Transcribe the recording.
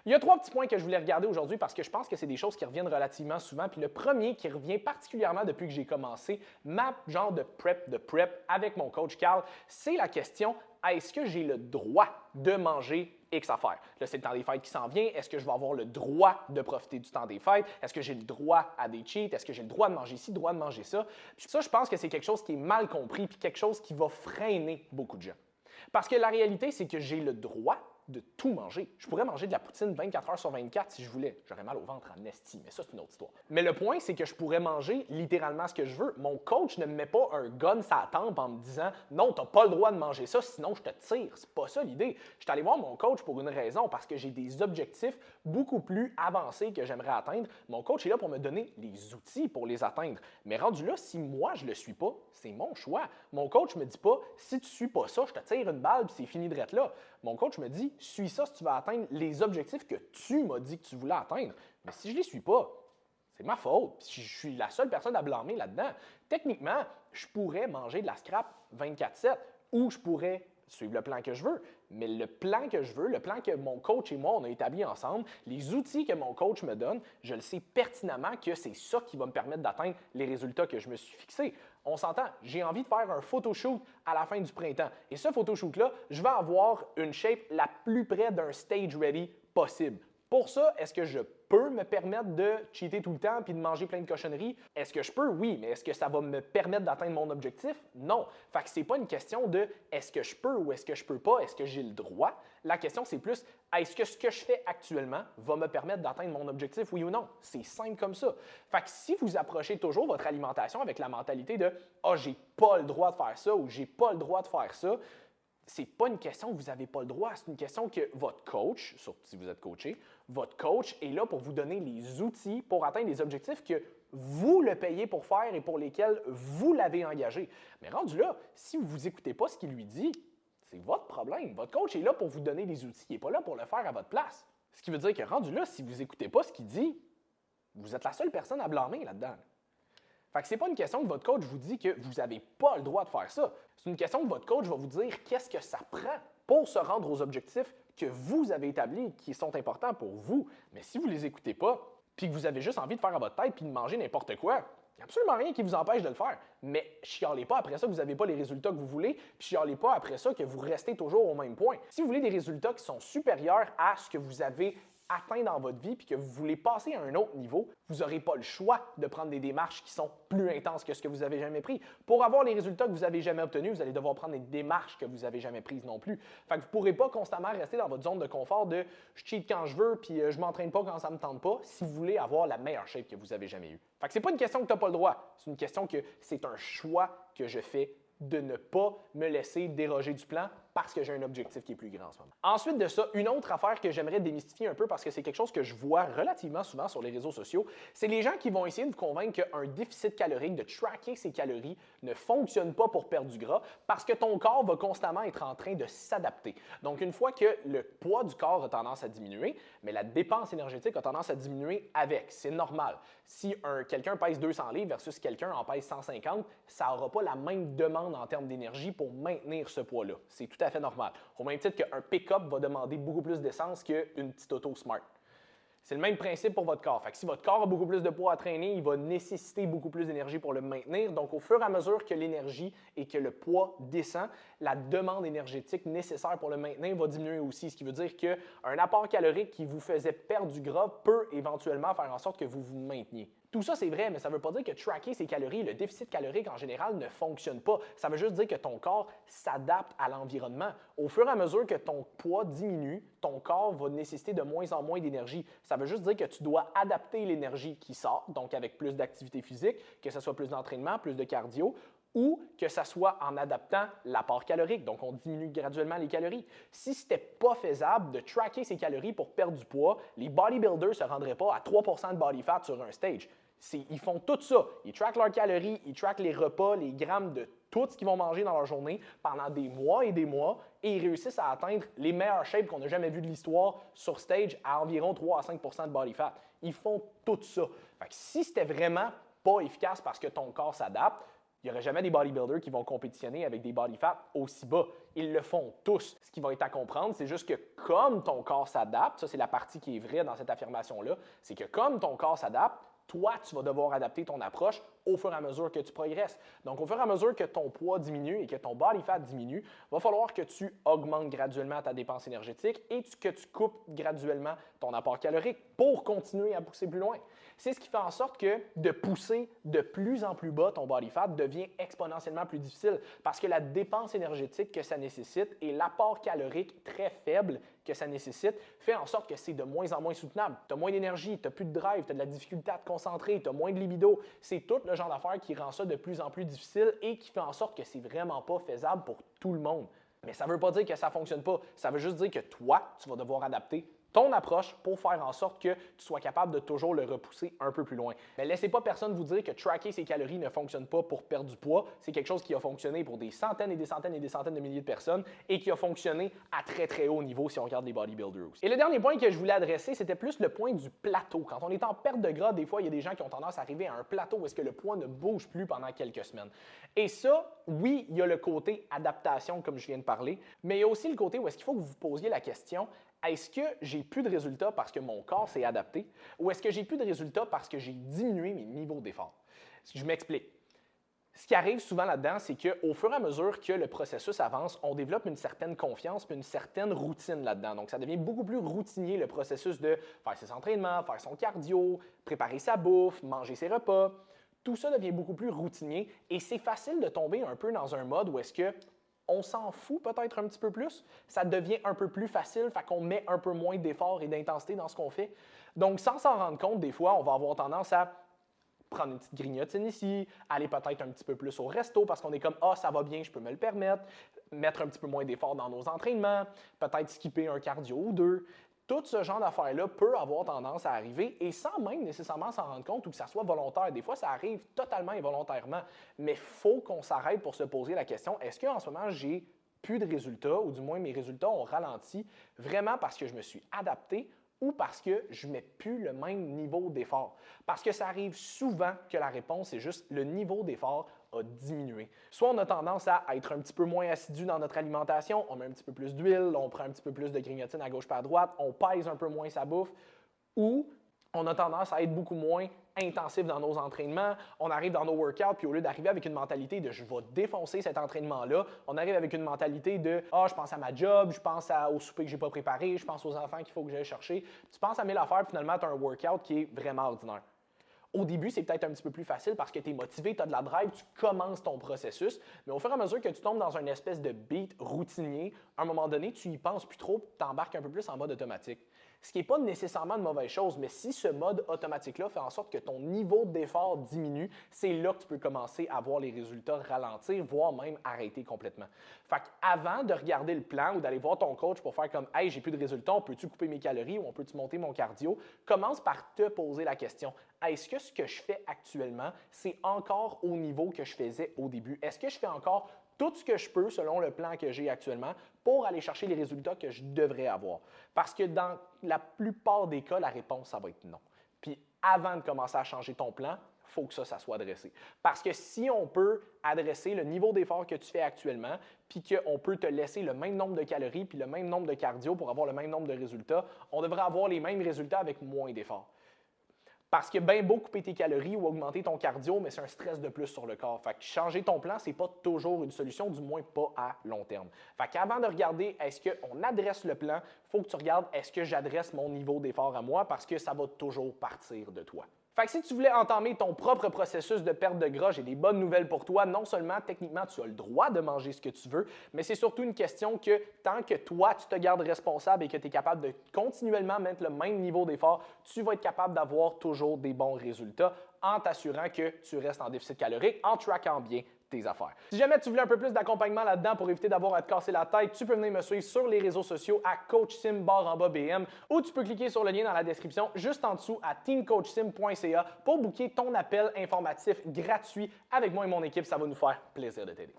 Il y a 3 petits points que je voulais regarder aujourd'hui parce que je pense que c'est des choses qui reviennent relativement souvent. Puis le premier qui revient particulièrement depuis que j'ai commencé ma genre de prep avec mon coach Carl, c'est la question: est-ce que j'ai le droit de manger X affaires? Là, c'est le temps des fêtes qui s'en vient. Est-ce que je vais avoir le droit de profiter du temps des fêtes? Est-ce que j'ai le droit à des cheats? Est-ce que j'ai le droit de manger ci, le droit de manger ça? Puis ça, je pense que c'est quelque chose qui est mal compris puis quelque chose qui va freiner beaucoup de gens. Parce que la réalité, c'est que j'ai le droit de tout manger. Je pourrais manger de la poutine 24 heures sur 24 si je voulais. J'aurais mal au ventre en esti, mais ça, c'est une autre histoire. Mais le point, c'est que je pourrais manger littéralement ce que je veux. Mon coach ne me met pas un gun sur la tempe en me disant « Non, tu n'as pas le droit de manger ça, sinon je te tire. » C'est pas ça l'idée. Je suis allé voir mon coach pour une raison, parce que j'ai des objectifs beaucoup plus avancés que j'aimerais atteindre. Mon coach est là pour me donner les outils pour les atteindre. Mais rendu là, si moi, je le suis pas, c'est mon choix. Mon coach me dit pas « Si tu suis pas ça, je te tire une balle puis c'est fini de être là. » Mon coach me dit « Suis ça si tu vas atteindre les objectifs que tu m'as dit que tu voulais atteindre. » Mais si je ne les suis pas, c'est ma faute. Je suis la seule personne à blâmer là-dedans. Techniquement, je pourrais manger de la scrap 24/7 ou je pourrais suivre le plan que je veux. Mais le plan que je veux, le plan que mon coach et moi, on a établi ensemble, les outils que mon coach me donne, je le sais pertinemment que c'est ça qui va me permettre d'atteindre les résultats que je me suis fixés. On s'entend, j'ai envie de faire un photoshoot à la fin du printemps. Et ce photoshoot-là, je vais avoir une shape la plus près d'un stage ready possible. Pour ça, est-ce que je peux me permettre de cheater tout le temps puis de manger plein de cochonneries? Est-ce que je peux? Oui, mais est-ce que ça va me permettre d'atteindre mon objectif? Non. Fait que c'est pas une question de est-ce que je peux ou est-ce que je peux pas, est-ce que j'ai le droit? La question, c'est plus est-ce que ce que je fais actuellement va me permettre d'atteindre mon objectif, oui ou non? C'est simple comme ça. Fait que si vous approchez toujours votre alimentation avec la mentalité de ah, j'ai pas le droit de faire ça ou j'ai pas le droit de faire ça, c'est pas une question que vous n'avez pas le droit, c'est une question que votre coach, surtout si vous êtes coaché, votre coach est là pour vous donner les outils pour atteindre les objectifs que vous le payez pour faire et pour lesquels vous l'avez engagé. Mais rendu là, si vous n'écoutez pas ce qu'il lui dit, c'est votre problème. Votre coach est là pour vous donner les outils, il n'est pas là pour le faire à votre place. Ce qui veut dire que rendu là, si vous n'écoutez pas ce qu'il dit, vous êtes la seule personne à blâmer là-dedans. Fait que c'est pas une question que votre coach vous dit que vous n'avez pas le droit de faire ça. C'est une question que votre coach va vous dire qu'est-ce que ça prend pour se rendre aux objectifs que vous avez établis et qui sont importants pour vous. Mais si vous ne les écoutez pas, puis que vous avez juste envie de faire à votre tête puis de manger n'importe quoi, il n'y a absolument rien qui vous empêche de le faire. Mais chialez pas après ça que vous n'avez pas les résultats que vous voulez, puis chialez pas après ça que vous restez toujours au même point. Si vous voulez des résultats qui sont supérieurs à ce que vous avez atteint dans votre vie puis que vous voulez passer à un autre niveau, vous n'aurez pas le choix de prendre des démarches qui sont plus intenses que ce que vous avez jamais pris. Pour avoir les résultats que vous n'avez jamais obtenus, vous allez devoir prendre des démarches que vous n'avez jamais prises non plus. Fait que vous ne pourrez pas constamment rester dans votre zone de confort de « je cheat quand je veux puis je m'entraîne pas quand ça me tente pas » si vous voulez avoir la meilleure shape que vous avez jamais eue. Fait que c'est pas une question que tu n'as pas le droit, c'est une question que c'est un choix que je fais de ne pas me laisser déroger du plan parce que j'ai un objectif qui est plus grand en ce moment. Ensuite de ça, une autre affaire que j'aimerais démystifier un peu parce que c'est quelque chose que je vois relativement souvent sur les réseaux sociaux, c'est les gens qui vont essayer de vous convaincre qu'un déficit calorique, de tracker ses calories, ne fonctionne pas pour perdre du gras parce que ton corps va constamment être en train de s'adapter. Donc, une fois que le poids du corps a tendance à diminuer, mais la dépense énergétique a tendance à diminuer avec. C'est normal. Si quelqu'un pèse 200 livres versus quelqu'un en pèse 150, ça n'aura pas la même demande en termes d'énergie pour maintenir ce poids-là. C'est tout à fait normal. Au même titre qu'un pick-up va demander beaucoup plus d'essence qu'une petite auto smart. C'est le même principe pour votre corps. Fait que si votre corps a beaucoup plus de poids à traîner, il va nécessiter beaucoup plus d'énergie pour le maintenir. Donc, au fur et à mesure que l'énergie et que le poids descend, la demande énergétique nécessaire pour le maintenir va diminuer aussi. Ce qui veut dire qu'un apport calorique qui vous faisait perdre du gras peut éventuellement faire en sorte que vous vous mainteniez. Tout ça, c'est vrai, mais ça ne veut pas dire que tracker ses calories, le déficit calorique en général ne fonctionne pas. Ça veut juste dire que ton corps s'adapte à l'environnement. Au fur et à mesure que ton poids diminue, ton corps va nécessiter de moins en moins d'énergie. Ça veut juste dire que tu dois adapter l'énergie qui sort, donc avec plus d'activité physique, que ce soit plus d'entraînement, plus de cardio, ou que ça soit en adaptant l'apport calorique. Donc, on diminue graduellement les calories. Si ce n'était pas faisable de tracker ses calories pour perdre du poids, les bodybuilders ne se rendraient pas à 3 % de body fat sur un stage. Ils font tout ça. Ils traquent leurs calories, ils traquent les repas, les grammes de tout ce qu'ils vont manger dans leur journée pendant des mois et ils réussissent à atteindre les meilleures shapes qu'on n'a jamais vues de l'histoire sur stage à environ 3 à 5 % de body fat. Ils font tout ça. Fait que si c'était vraiment pas efficace parce que ton corps s'adapte, il n'y aurait jamais des bodybuilders qui vont compétitionner avec des body fat aussi bas. Ils le font tous. Ce qui va être à comprendre, c'est juste que comme ton corps s'adapte, ça c'est la partie qui est vraie dans cette affirmation-là, c'est que comme ton corps s'adapte, toi, tu vas devoir adapter ton approche au fur et à mesure que tu progresses. Donc, au fur et à mesure que ton poids diminue et que ton body fat diminue, il va falloir que tu augmentes graduellement ta dépense énergétique et que tu coupes graduellement ton apport calorique pour continuer à pousser plus loin. C'est ce qui fait en sorte que de pousser de plus en plus bas ton body fat devient exponentiellement plus difficile parce que la dépense énergétique que ça nécessite et l'apport calorique très faible que ça nécessite fait en sorte que c'est de moins en moins soutenable. Tu as moins d'énergie, tu n'as plus de drive, tu as de la difficulté à te concentrer, tu as moins de libido. C'est tout le genre d'affaires qui rend ça de plus en plus difficile et qui fait en sorte que c'est vraiment pas faisable pour tout le monde. Mais ça ne veut pas dire que ça ne fonctionne pas. Ça veut juste dire que toi, tu vas devoir adapter ton approche pour faire en sorte que tu sois capable de toujours le repousser un peu plus loin. Mais laissez pas personne vous dire que tracker ses calories ne fonctionne pas pour perdre du poids. C'est quelque chose qui a fonctionné pour des centaines et des centaines et des centaines de milliers de personnes et qui a fonctionné à très très haut niveau si on regarde les bodybuilders aussi. Et le dernier point que je voulais adresser, c'était plus le point du plateau. Quand on est en perte de gras, des fois, il y a des gens qui ont tendance à arriver à un plateau où est-ce que le poids ne bouge plus pendant quelques semaines. Et ça, oui, il y a le côté adaptation comme je viens de parler, mais il y a aussi le côté où est-ce qu'il faut que vous vous posiez la question: est-ce que j'ai plus de résultats parce que mon corps s'est adapté ou est-ce que j'ai plus de résultats parce que j'ai diminué mes niveaux d'effort? Je m'explique. Ce qui arrive souvent là-dedans, c'est qu'au fur et à mesure que le processus avance, on développe une certaine confiance puis une certaine routine là-dedans. Donc, ça devient beaucoup plus routinier le processus de faire ses entraînements, faire son cardio, préparer sa bouffe, manger ses repas. Tout ça devient beaucoup plus routinier et c'est facile de tomber un peu dans un mode où est-ce que on s'en fout peut-être un petit peu plus, ça devient un peu plus facile, fait qu'on met un peu moins d'effort et d'intensité dans ce qu'on fait. Donc, sans s'en rendre compte, des fois, on va avoir tendance à prendre une petite grignotine ici, aller peut-être un petit peu plus au resto parce qu'on est comme « Ah, ça va bien, je peux me le permettre », mettre un petit peu moins d'effort dans nos entraînements, peut-être skipper un cardio ou deux. Tout ce genre d'affaires-là peut avoir tendance à arriver et sans même nécessairement s'en rendre compte ou que ça soit volontaire. Des fois, ça arrive totalement involontairement, mais il faut qu'on s'arrête pour se poser la question: est-ce qu'en ce moment, j'ai plus de résultats ou du moins mes résultats ont ralenti vraiment parce que je me suis adapté ou parce que je ne mets plus le même niveau d'effort? Parce que ça arrive souvent que la réponse est juste le niveau d'effort a diminué. Soit on a tendance à être un petit peu moins assidu dans notre alimentation, on met un petit peu plus d'huile, on prend un petit peu plus de grignotine à gauche par à droite, on pèse un peu moins sa bouffe, ou on a tendance à être beaucoup moins intensif dans nos entraînements, on arrive dans nos workouts, puis au lieu d'arriver avec une mentalité de « je vais défoncer cet entraînement-là », on arrive avec une mentalité de « ah, je pense à ma job, je pense au souper que je n'ai pas préparé, je pense aux enfants qu'il faut que j'aille chercher ». Tu penses à 1000 affaires, puis finalement, tu as un workout qui est vraiment ordinaire. Au début, c'est peut-être un petit peu plus facile parce que tu es motivé, tu as de la drive, tu commences ton processus, mais au fur et à mesure que tu tombes dans une espèce de beat routinier, à un moment donné, tu y penses plus trop, tu embarques un peu plus en mode automatique. Ce qui n'est pas nécessairement une mauvaise chose, mais si ce mode automatique-là fait en sorte que ton niveau d'effort diminue, c'est là que tu peux commencer à voir les résultats ralentir, voire même arrêter complètement. Fait qu'avant de regarder le plan ou d'aller voir ton coach pour faire comme « Hey, j'ai plus de résultats, on peut-tu couper mes calories ou on peut-tu monter mon cardio », commence par te poser la question: est-ce que ce que je fais actuellement, c'est encore au niveau que je faisais au début? Est-ce que je fais encore tout ce que je peux selon le plan que j'ai actuellement pour aller chercher les résultats que je devrais avoir? Parce que dans la plupart des cas, la réponse, ça va être non. Puis avant de commencer à changer ton plan, il faut que ça soit adressé. Parce que si on peut adresser le niveau d'effort que tu fais actuellement, puis qu'on peut te laisser le même nombre de calories puis le même nombre de cardio pour avoir le même nombre de résultats, on devrait avoir les mêmes résultats avec moins d'efforts. Parce que bien beau couper tes calories ou augmenter ton cardio, mais c'est un stress de plus sur le corps. Fait que changer ton plan, c'est pas toujours une solution, du moins pas à long terme. Fait qu'avant de regarder est-ce qu'on adresse le plan, il faut que tu regardes est-ce que j'adresse mon niveau d'effort à moi parce que ça va toujours partir de toi. Fait que si tu voulais entamer ton propre processus de perte de gras, j'ai des bonnes nouvelles pour toi. Non seulement, techniquement, tu as le droit de manger ce que tu veux, mais c'est surtout une question que tant que toi, tu te gardes responsable et que tu es capable de continuellement mettre le même niveau d'effort, tu vas être capable d'avoir toujours des bons résultats en t'assurant que tu restes en déficit calorique, en traquant bien tes affaires. Si jamais tu voulais un peu plus d'accompagnement là-dedans pour éviter d'avoir à te casser la tête, tu peux venir me suivre sur les réseaux sociaux à CoachSim_BM ou tu peux cliquer sur le lien dans la description juste en dessous à teamcoachsim.ca pour booker ton appel informatif gratuit avec moi et mon équipe. Ça va nous faire plaisir de t'aider.